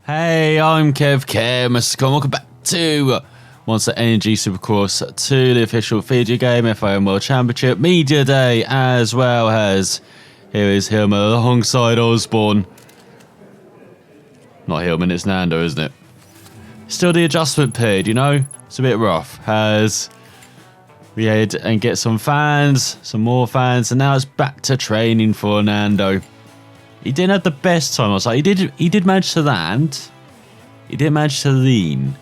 Hey, I'm Kev, Mr. Con. Welcome back to Monster Energy Supercross 2, the official video game, FIM World Championship Media Day, as well as here is Hillman alongside Osborne. Not Hillman, it's Nando, isn't it? Still the adjustment period, you know? It's a bit rough. As we head and get some fans, some more fans, and now it's back to training for Nando. He didn't have the best time. I was like, he did manage to land. He did manage to lean.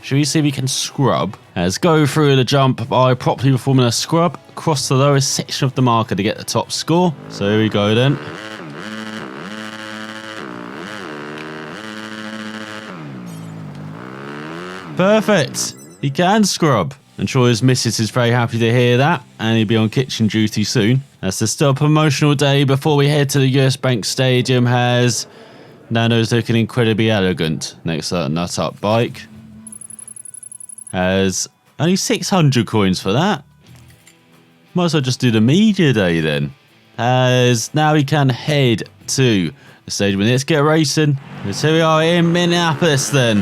Should we see if he can scrub? Let's go through the jump by properly performing a scrub across the lowest section of the marker to get the top score. So here we go then. Perfect. He can scrub. I'm sure his missus is very happy to hear that, and he'll be on kitchen duty soon. As there's still a promotional day before we head to the US Bank Stadium, as Nando's looking incredibly elegant next to that nut-up bike. Has only 600 coins for that. Might as well just do the media day then. As now we can head to the stadium. Let's get racing. So here we are in Minneapolis then.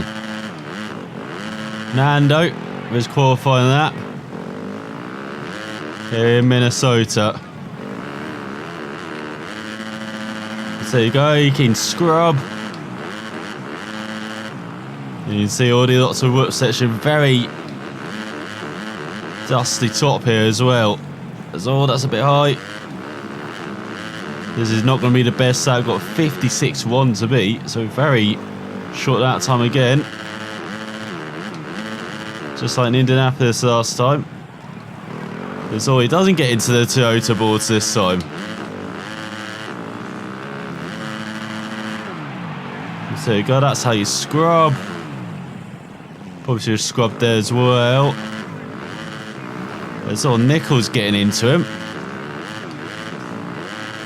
Nando was qualifying that here in Minnesota. So there you go, you can scrub. And you can see already lots of whoop section, very dusty top here as well. That's a bit high. This is not going to be the best set. I've got 56.1 to beat, so very short that time again. Just like in Indianapolis last time. So he doesn't get into the Toyota boards this time. So there you go, that's how you scrub. Probably should have scrubbed there as well. There's all Nichols getting into him.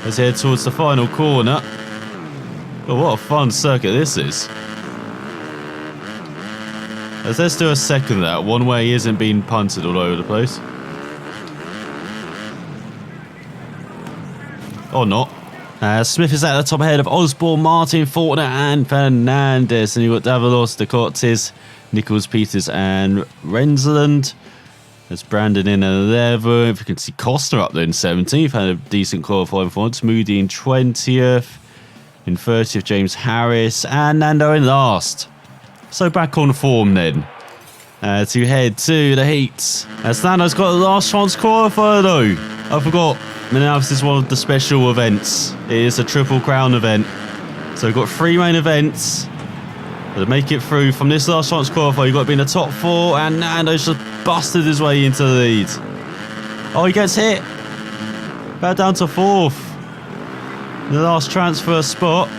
Let's head towards the final corner. But what a fun circuit this is. Let's do a second of that, one where he isn't being punted all over the place. Or not. Smith is at the top ahead of Osborne, Martin, Fortner and Fernandez. And you've got Davalos, Decortes, Nichols, Peters and Rensland. There's Brandon in 11th. You can see Costner up there in 17th. Had a decent qualifying performance. Moody in 20th. In 30th, James Harris. And Nando in last. So back on form then. To head to the heats. As Nando's got the last chance qualifier though. I forgot. Minneapolis is one of the special events. It is a Triple Crown event. So we've got 3 main events. But to make it through from this last chance qualifier, you've got to be in the top 4. And Nando's just busted his way into the lead. Oh, he gets hit. Back down to 4th. The last transfer spot.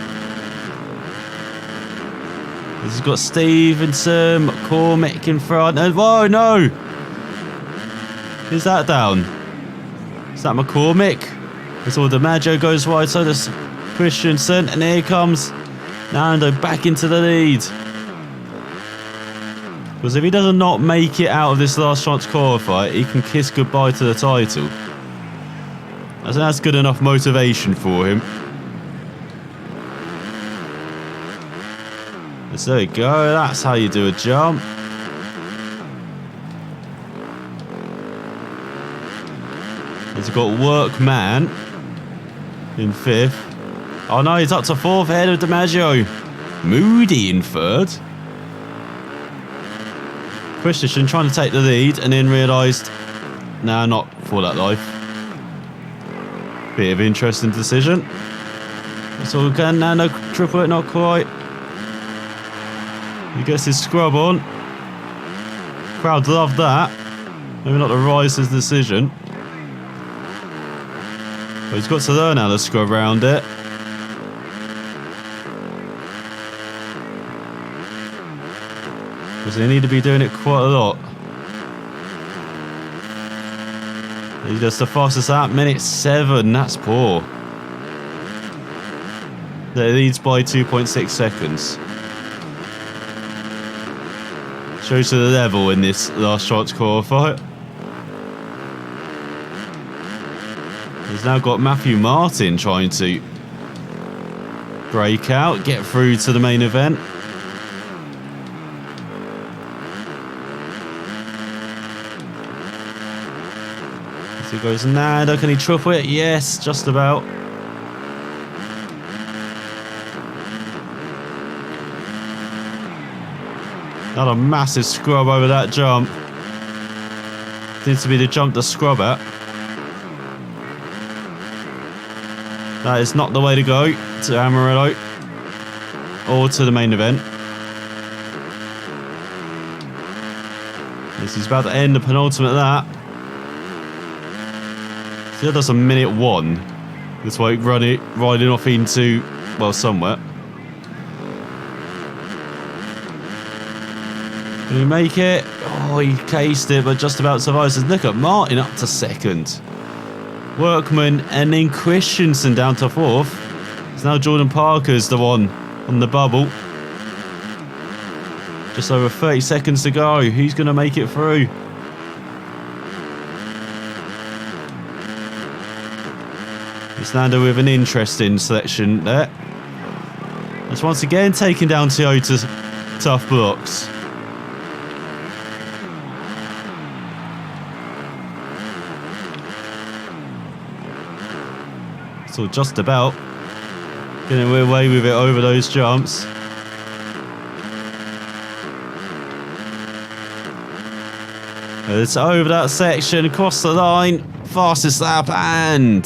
This has got Stevenson, McCormick in front, and whoa, no! Is that down? Is that McCormick? As all DiMaggio goes wide, so does Christensen, and here comes Nando back into the lead. Because if he does not make it out of this last chance qualifier, he can kiss goodbye to the title. I think that's good enough motivation for him. So there you go, that's how you do a jump. He's got Workman in 5th. Oh no, he's up to 4th ahead of DiMaggio. Moody in 3rd. Christensen trying to take the lead and then realised, nah, not for that life. Bit of interesting decision. So again, Nando triple it, not quite. He gets his scrub on. Crowd love that. Maybe not the Rice's decision. But he's got to learn how to scrub around it. Because they need to be doing it quite a lot. He's just the fastest out. Minute 7. That's poor. That leads by 2.6 seconds. Shows to the level in this last chance qualifier. He's now got Matthew Martin trying to break out, get through to the main event. So he goes Nando. Can he triple it? Yes, just about. Not a massive scrub over that jump. Seems to be the jump to scrub at. That is not the way to go to Amarillo or to the main event. This is about to end the penultimate lap. So that's a minute 1. This way riding off into, well, somewhere. Can he make it? Oh, he cased it, but just about survives. Look at Martin up to 2nd. Workman and then Christensen down to 4th. So now Jordan Parker's the one on the bubble. Just over 30 seconds to go. Who's going to make it through? It's Nando with an interesting selection there. It's once again taking down Toyota's tough blocks. So just about getting away with it over those jumps. It's over that section, across the line, fastest lap, and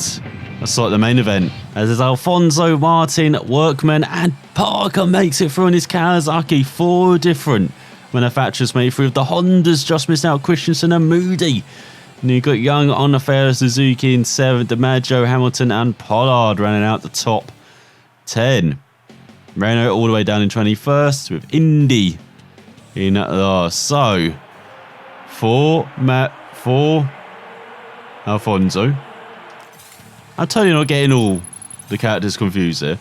that's like the main event. As is Alfonso, Martin, Workman, and Parker makes it through in his Kawasaki. 4 different manufacturers made through. The Hondas just missed out Christensen and Moody. And you got Young on the fair, Suzuki in 7th, DiMaggio, Hamilton, and Pollard running out the top 10. Renault all the way down in 21st with Indy in last. So, for Alfonso. I'm totally not getting all the characters confused here.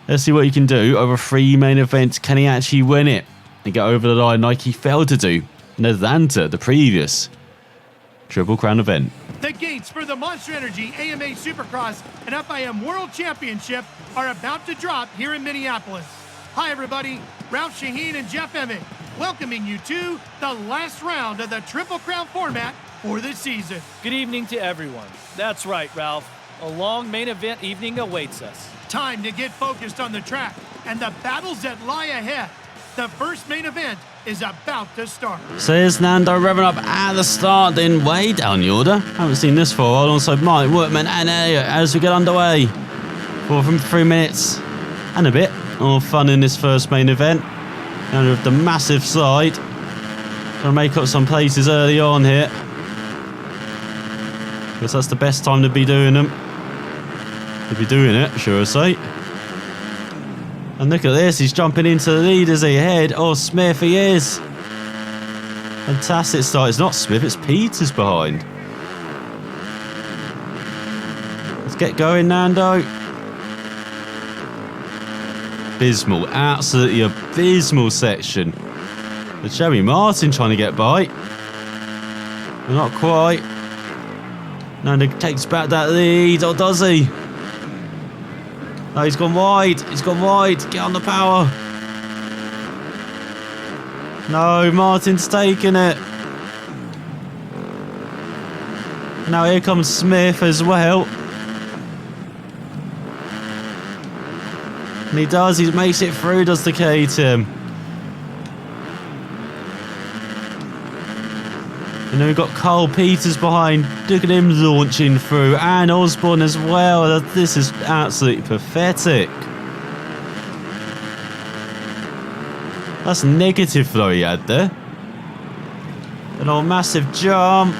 Let's see what he can do over 3 main events. Can he actually win it and get over the line like he failed to do in Atlanta, the previous Triple Crown event? The gates for the Monster Energy AMA Supercross and FIM World Championship are about to drop here in Minneapolis. Hi everybody, Ralph Shaheen and Jeff Emmett welcoming you to the last round of the Triple Crown format for this season. Good evening to everyone. That's right, Ralph. A long main event evening awaits us. Time to get focused on the track and the battles that lie ahead. The first main event is about to start. Says Nando revving up at the start, then way down the order. Haven't seen this for a while. Also Martin, Workman, and Elliot as we get underway. For 3 minutes and a bit of fun in this first main event. And with the massive slide, trying to make up some places early on here. Guess that's the best time to be doing them. To be doing it, sure I say. And look at this, he's jumping into the lead as he head. Oh, Smith, he is. Fantastic start. It's not Smith, it's Peters behind. Let's get going, Nando. Abysmal, absolutely abysmal section. But Jeremy Martin trying to get by. But not quite. Nando takes back that lead, or does he? No, he's gone wide. He's gone wide. Get on the power. No, Martin's taking it. Now here comes Smith as well. And he does. He makes it through, does the KTM. And then we've got Carl Peters behind. Look at him launching through. And Osborne as well. This is absolutely pathetic. That's negative flow he had there. An old massive jump.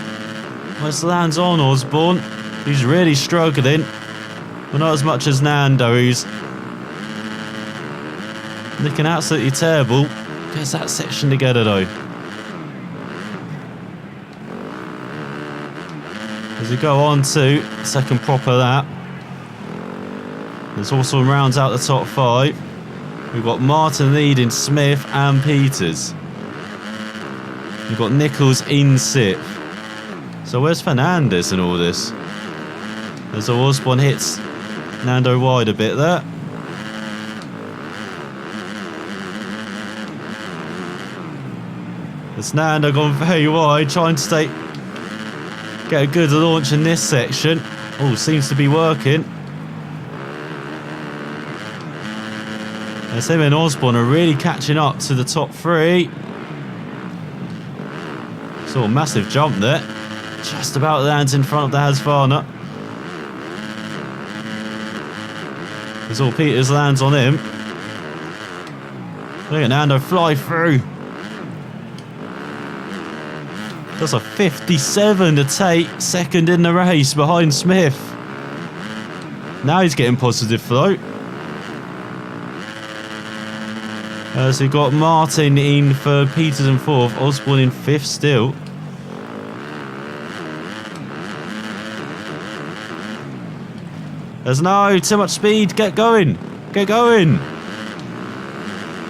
This lands on Osborne. He's really struggling. Well, not as much as Nando, who's looking absolutely terrible. Gets that section together though. As we go on to second proper lap. There's also rounds out the top 5. We've got Martin leading Smith and Peters. We've got Nichols in 6th. So where's Fernandez in all this? As Osborne hits Nando wide a bit there. It's Nando gone very wide, trying to stay Get a good launch in this section. Oh, seems to be working. As him and Osborne are really catching up to the top three. Saw a massive jump there. Just about lands in front of the Husqvarna. As all Peters lands on him. Look at Nando fly through. That's a 57 to take second in the race behind Smith. Now he's getting positive float. So we've got Martin in third, Peters in fourth, Osborne in fifth still. There's no too much speed. Get going. Get going.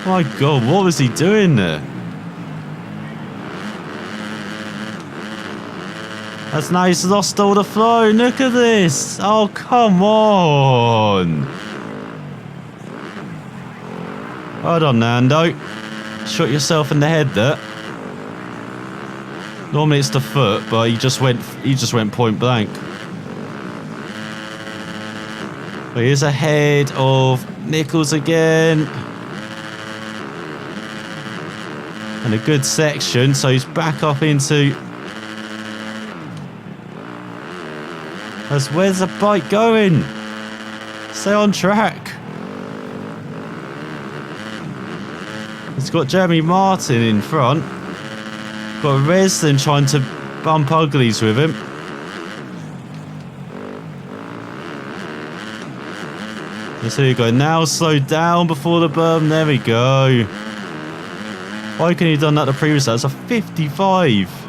My God, what was he doing there? That's nice. Lost all the flow. Look at this. Oh, come on. Hold on, Nando. Shot yourself in the head there. Normally it's the foot, but he just went point blank. But he's ahead of Nichols again. And a good section, so he's back up into... Where's the bike going? Stay on track. It's got Jeremy Martin in front. Got Resden trying to bump uglies with him. And so you go. Now slow down before the berm. There we go. Why couldn't he have done that the previous? That's a 55.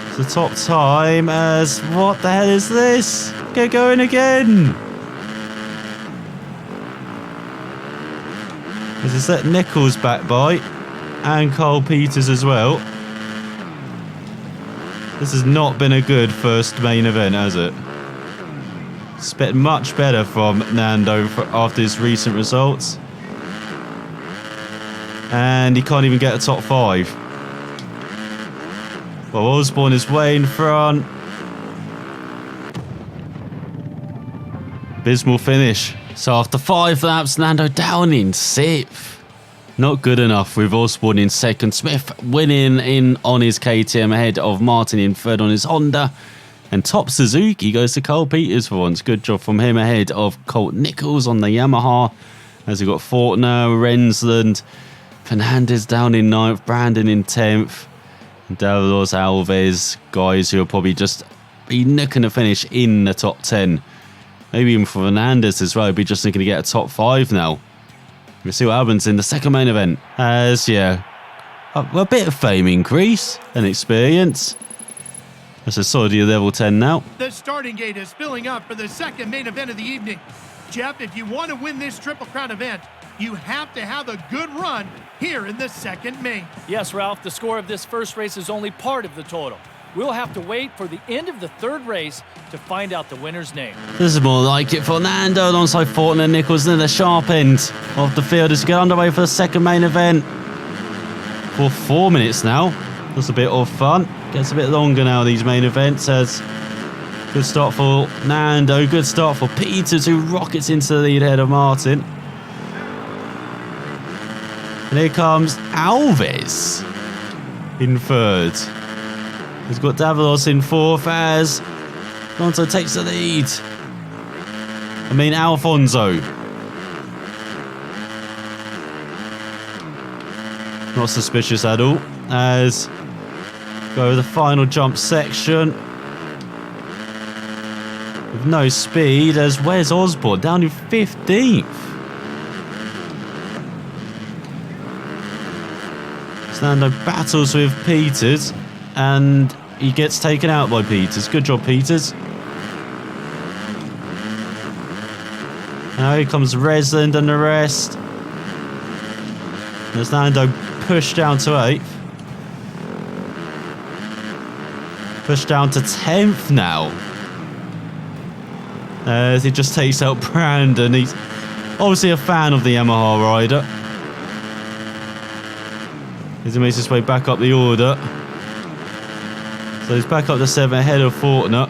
It's the top time as... What the hell is this? Get going again. This is that Nichols back by. And Carl Peters as well. This has not been a good first main event, has it? Expect much better from Nando after his recent results. And he can't even get a top 5. Well, Osborne is way in front. Abysmal finish. So after 5 laps, Nando down in 6th. Not good enough with Osborne in 2nd. Smith winning in on his KTM ahead of Martin in 3rd on his Honda. And top Suzuki goes to Carl Peters for once. Good job from him ahead of Colt Nichols on the Yamaha. As we've got Fortner, Rensland, Fernandez down in 9th, Brandon in 10th. Davalos, Alves, guys who will probably just be nicking a finish in the top 10. Maybe even for Fernandez as well, he'll be just looking to get a top 5 now. We'll see what happens in the second main event. As, yeah, a bit of fame increase and experience. That's a solid level 10 now. The starting gate is filling up for the second main event of the evening. Jeff, if you want to win this Triple Crown event, you have to have a good run here in the second main. Yes, Ralph, the score of this first race is only part of the total. We'll have to wait for the end of the third race to find out the winner's name. This is more like it for Nando alongside Fortner and Nichols near the sharp end of the field as we get underway for the second main event. For 4 minutes now. That's a bit of fun. Gets a bit longer now, these main events. As good start for Nando, good start for Peters, who rockets into the lead ahead of Martin. And here comes Alves in 3rd. He's got Davalos in 4th as Alfonso takes the lead. Alfonso. Not suspicious at all. As go the final jump section. With no speed as where's Osborne? Down in 15th. Nando battles with Peters and he gets taken out by Peters. Good job, Peters. Now here comes Resland and the rest. There's Nando pushed down to 8th. Pushed down to 10th now. As he just takes out Brandon. He's obviously a fan of the Yamaha rider. As he makes his way back up the order. So he's back up to 7 ahead of Fortner.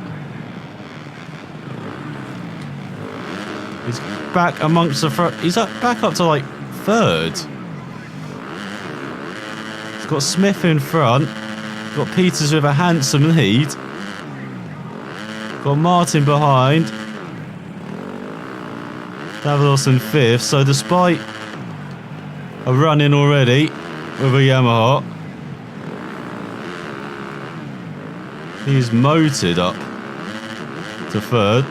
He's back amongst the front. He's back up to like 3rd. He's got Smith in front. Got Peters with a handsome lead. Got Martin behind. Davalos in 5th. So despite a run-in already with a Yamaha, he's motored up to 3rd.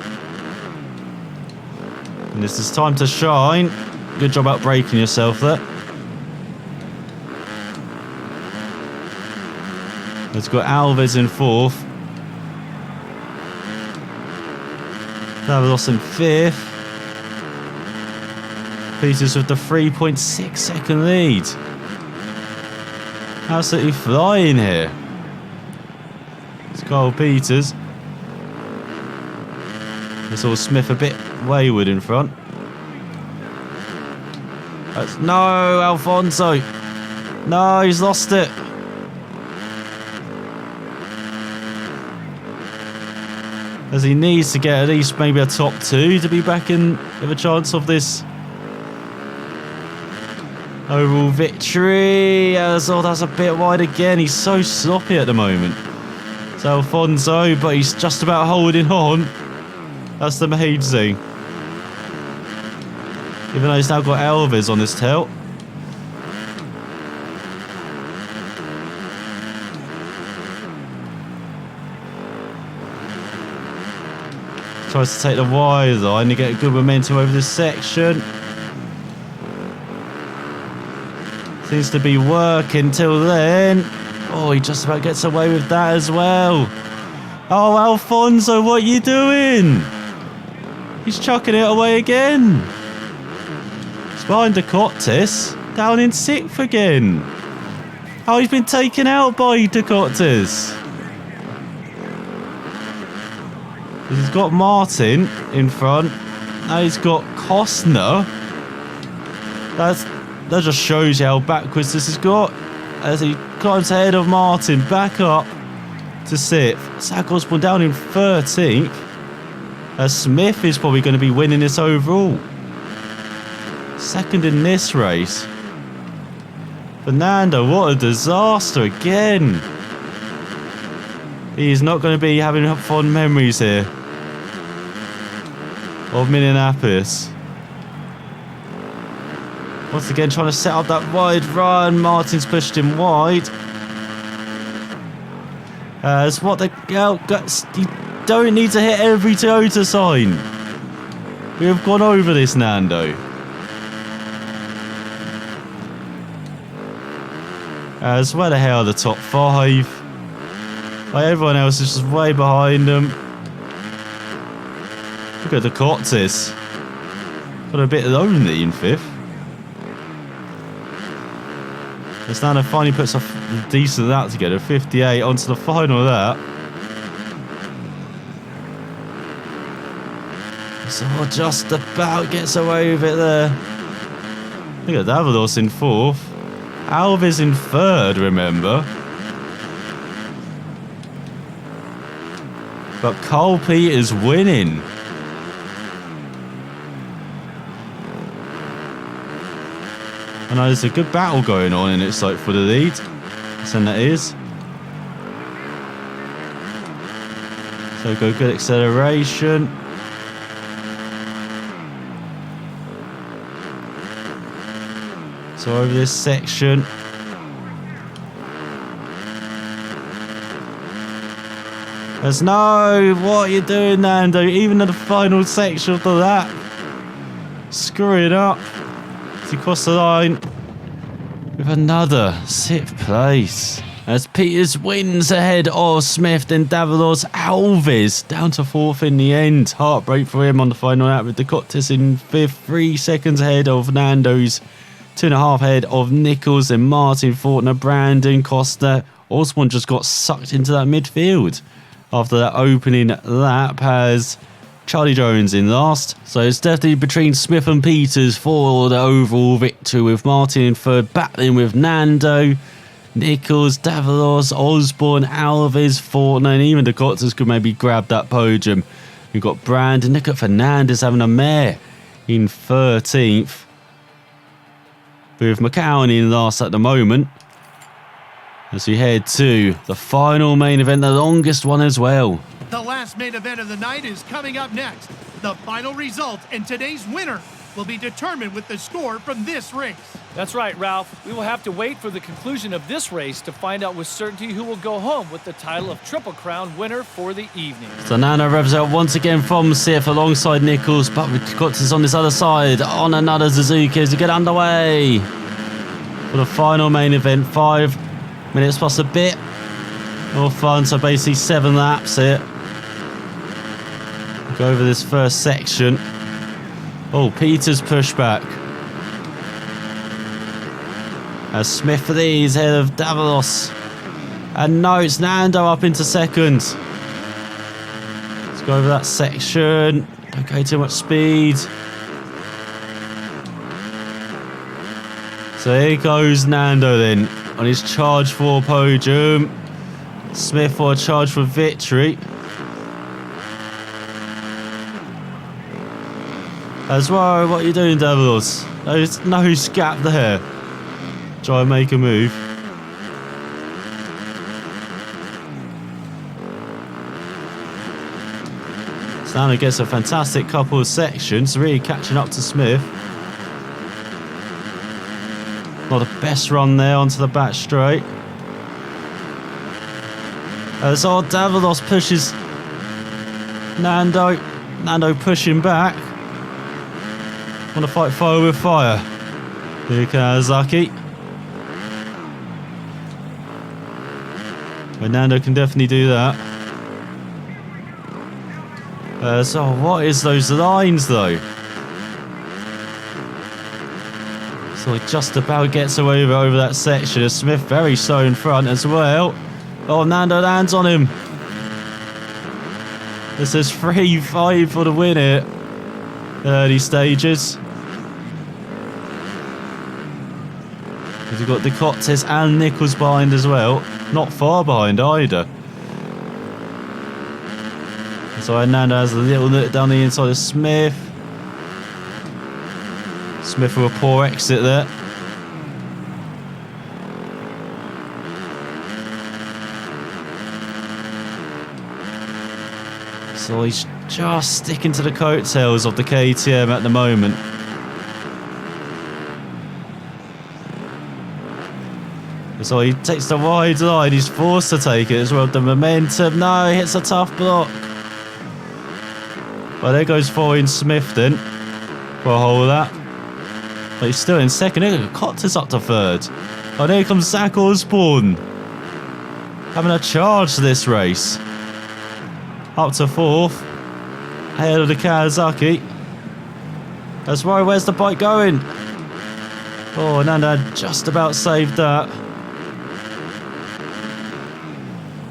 And this is time to shine. Good job out braking yourself there. It's got Alves in 4th. Davalos in 5th. Peters with the 3.6 second lead. Absolutely flying here. It's Kyle Peters. It's all Smith a bit wayward in front. No, Alfonso. No, he's lost it. As he needs to get at least maybe a top 2 to be back in with a chance of this overall victory. Oh, that's a bit wide again. He's so sloppy at the moment. It's Alfonso, but he's just about holding on. That's the main thing. Even though he's now got Alves on his tail. Tries to take the wide line to get good momentum over this section. Seems to be working till then. Oh, he just about gets away with that as well. Oh, Alfonso, what are you doing? He's chucking it away again. He's behind the Cottis, down in 6th again. Oh, he's been taken out by the Cottis. He's got Martin in front. Now he's got Costner. That just shows you how backwards this has got. As he climbs ahead of Martin, back up to 6th. Zach Osborne down in 13th. As Smith is probably going to be winning this overall. 2nd in this race. Fernando, what a disaster again. He's not going to be having fond memories here of Minneapolis. Once again, trying to set up that wide run. Martin's pushed him wide. As what the hell? You don't need to hit every Toyota sign. We have gone over this, Nando. As where the hell are the top 5? Like everyone else is just way behind them. Look at the Cottis. Got a bit lonely in 5th. Nando finally puts a decent of that together. 58 onto the final of that. So just about gets away with it there. Look at Davalos in 4th. Alves in 3rd, remember. But Cole Pete is winning. I know there's a good battle going on in it's like for the lead. And that is. So go good acceleration. So over this section. There's no, what are you doing, Nando? Even in the final section of the lap. Screw it up. He crossed the line with another 6th place. As Peters wins ahead of Smith, then Davalos. Alves down to 4th in the end. Heartbreak for him on the final lap with the Cottis in 5th. 3 seconds ahead of Nando's. 2.5 ahead of Nichols and Martin, Fortner, Brandon, Costa. Osborne just got sucked into that midfield after that opening lap. Has Charlie Jones in last. So it's definitely between Smith and Peters for the overall victory, with Martin in 3rd battling with Nando. Nichols, Davalos, Osborne, Alves, Fortnite, and even the Cocters could maybe grab that podium. We've got Brandon, Nico Fernandez having a mare in 13th. With McCowan in last at the moment. As we head to the final main event, the longest one as well. The last main event of the night is coming up next. The final result and today's winner will be determined with the score from this race. That's right, Ralph. We will have to wait for the conclusion of this race to find out with certainty who will go home with the title of Triple Crown winner for the evening. So Nano revs out once again from Sif alongside Nichols, but we've got this on this other side on another Suzuki as we get underway for the final main event. 5 minutes plus a bit more fun, so basically 7 laps here. Go over this first section. Oh, Peters pushback. As Smith for these ahead of Davalos. And no, it's Nando up into second. Let's go over that section. Don't go too much speed. So here goes Nando then on his charge for podium. Smith for a charge for victory. As well, what are you doing, Davalos? There's no gap there. Try and make a move. Nando gets a fantastic couple of sections, really catching up to Smith. Not the best run there onto the back straight. As old Davalos pushes Nando. Nando pushing back. Want to fight fire with fire. Here Kawasaki. But Nando can definitely do that. So what is those lines though? So he just about gets away over that section. Smith very slow in front as well. Oh, Nando lands on him. This is 3-5 for the win here. Early stages. We've got the Coctes and Nichols behind as well. Not far behind either. So Nando has a little look down the inside of Smith. Smith with a poor exit there. So he's just sticking to the coattails of the KTM at the moment. So he takes the wide line, he's forced to take it as well. The momentum, no, he hits a tough block. Well, there goes Foyne Smith then for a whole lap. But he's still in second. Cotter's up to third. Oh, there comes Zach Osborne. Having a charge to this race. Up to fourth. Ahead of the Kawasaki. That's right, where's the bike going? Oh, Nando just about saved that.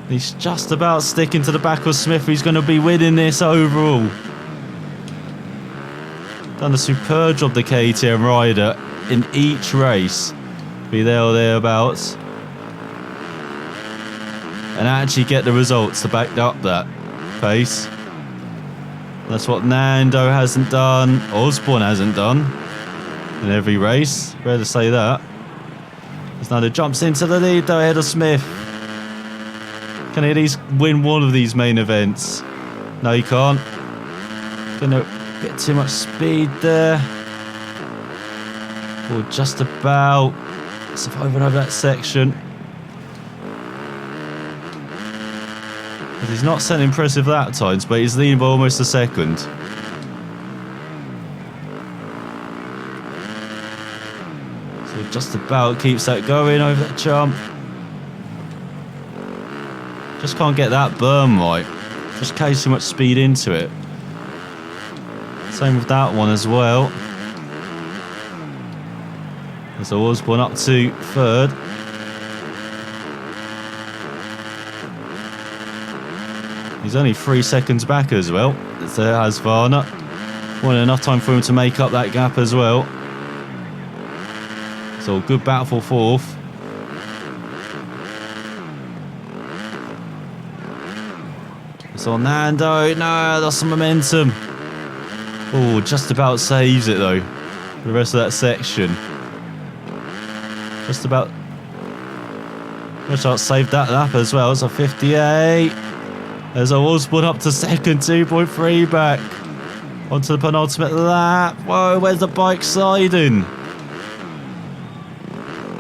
He's just about sticking to the back of Smith, who's going to be winning this overall. Done a superb job, the KTM rider, in each race. Be there or thereabouts. And actually get the results to back up that pace. That's what Nando hasn't done, Osborne hasn't done in every race. Rare to say that. As Nando jumps into the lead though ahead of Smith. Can he at least win one of these main events? No, he can't. Gonna get too much speed there. Or just about surviving over that section. He's not set impressive lap times, but he's leading by almost a second. So just about keeps that going over that jump. Just can't get that berm right. Just carries too much speed into it. Same with that one as well. And so Osborne up to third. He's only 3 seconds back as well. There has Varna. Wasn't enough time for him to make up that gap as well. So good battle for fourth. So Nando, no, that's some momentum. Oh, just about saves it though. The rest of that section. Just about saved that lap as well. It's a 58. There's a Osborne up to second, 2.3 back. Onto the penultimate lap. Whoa, where's the bike sliding?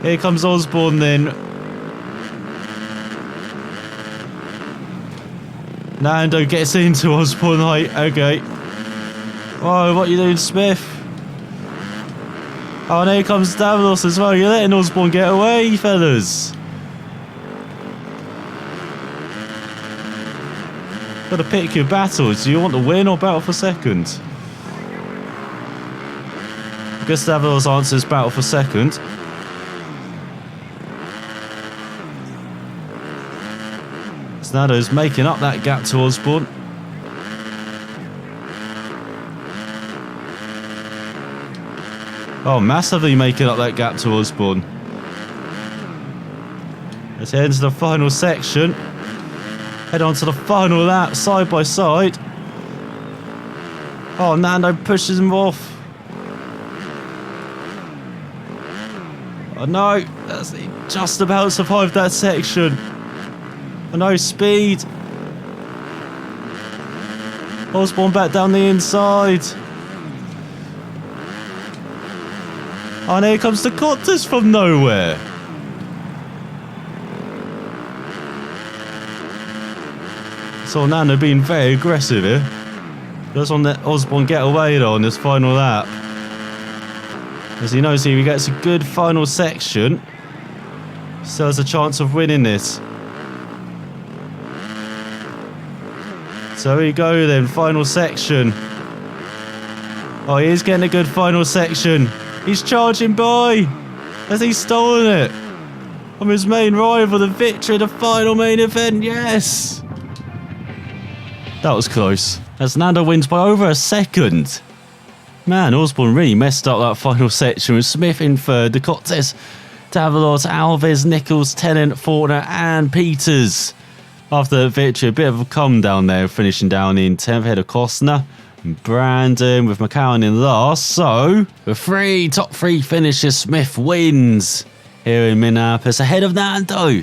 Here comes Osborne then. Nando gets into Osborne, like, okay. Whoa, what are you doing, Smith? Oh, and here comes Davalos as well. You're letting Osborne get away, fellas. Got to pick your battles. Do you want to win or battle for second? I guess Davalos answers battle for second. Nando's making up that gap to Osborne. Oh, massively making up that gap to Osborne. Let's head into the final section. Head on to the final lap, side by side. Oh, Nando pushes him off. Oh no, that's just about survived that section. Oh no, speed. Osborne back down the inside. Oh, and here comes the Cottas from nowhere. So Nando being very aggressive here. Does on let Osborne get away though on this final lap. As he knows, if he gets a good final section, still has a chance of winning this. So here we go then, final section. Oh, he is getting a good final section. He's charging by. Has he stolen it? From his main rival, the victory, the final main event, yes! That was close. As Nando wins by over a second. Man, Osborne really messed up that final section with Smith in third, the Cottas, Davalos, Alves, Nichols, Tennant, Faulkner and Peters. After the victory, a bit of a come down there, finishing down in 10th ahead of Costner. And Brandon with McCowan in last. So, the top three finishes, Smith wins here in Minneapolis ahead of Nando.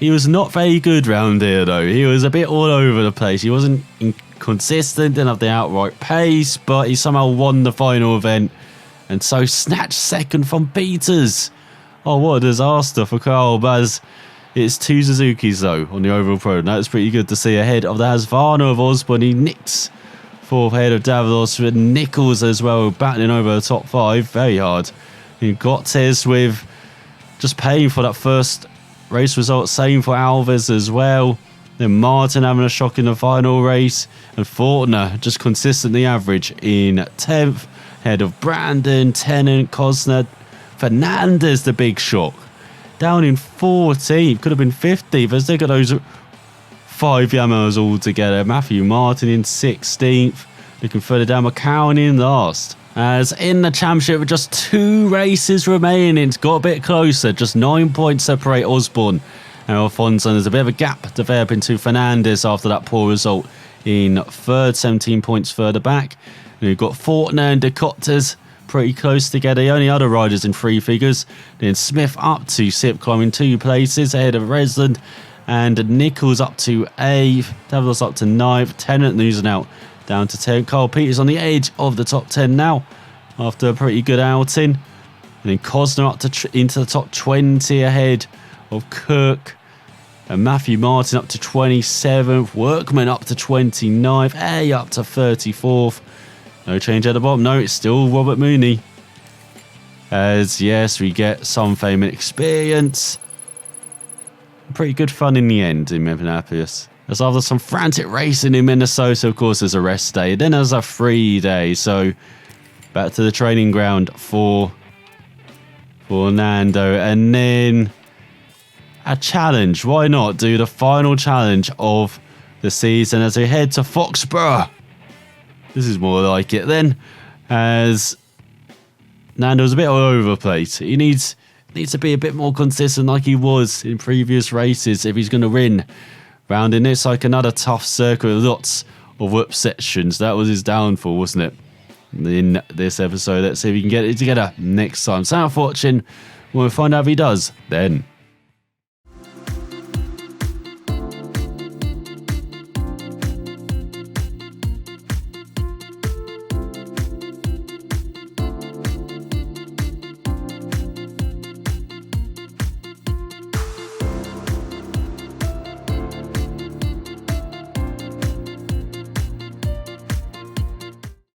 He was not very good round here though. He was a bit all over the place. He wasn't consistent, didn't have the outright pace, but he somehow won the final event and so snatched second from Peters. Oh, what a disaster for Carl Baz. It's 2 Suzukis though on the overall pro. That's pretty good to see ahead of the Husqvarna of Osborne. He nicks 4th ahead of Davalos with Nichols as well, battling over the top 5. Very hard. You got Tez with just paying for that first race result. Same for Alves as well. Then Martin having a shock in the final race. And Faulkner just consistently average in 10th. Ahead of Brandon, Tennant, Costner. Fernandez, the big shock. Down in 14th. Could have been 50th as they got those 5 Yamahas all together. Matthew Martin in 16th. Looking further down, McCowan in last. As in the championship with just 2 races remaining, it's got a bit closer. Just 9 points separate Osborne and Alfonso. There's a bit of a gap developing to Fernandez after that poor result in third, 17 points further back. And you've got Faulkner and De Cottas pretty close together. The only other riders in 3 figures. Then Smith up to 6th, climbing 2 places ahead of Resland. And Nichols up to 8th. Davalos up to 9th. Tennant losing out down to 10th. Carl Peters on the edge of the top 10 now after a pretty good outing. And then Costner up to into the top 20 ahead of Cook. And Matthew Martin up to 27th. Workman up to 29th. A up to 34th. No change at the bottom. No, it's still Robert Mooney. As, yes, we get some fame and experience. Pretty good fun in the end in Minneapolis. As after some frantic racing in Minnesota, of course, there's a rest day. Then there's a free day. So, back to the training ground for Nando. And then a challenge. Why not do the final challenge of the season as we head to Foxborough? This is more like it then, as Nando's a bit all over the place. He needs to be a bit more consistent like he was in previous races if he's going to win Rounding this like another tough circle with lots of whip sections. That was his downfall, wasn't it? In this episode, let's see if we can get it together next time. So, for watching. We'll find out if he does then.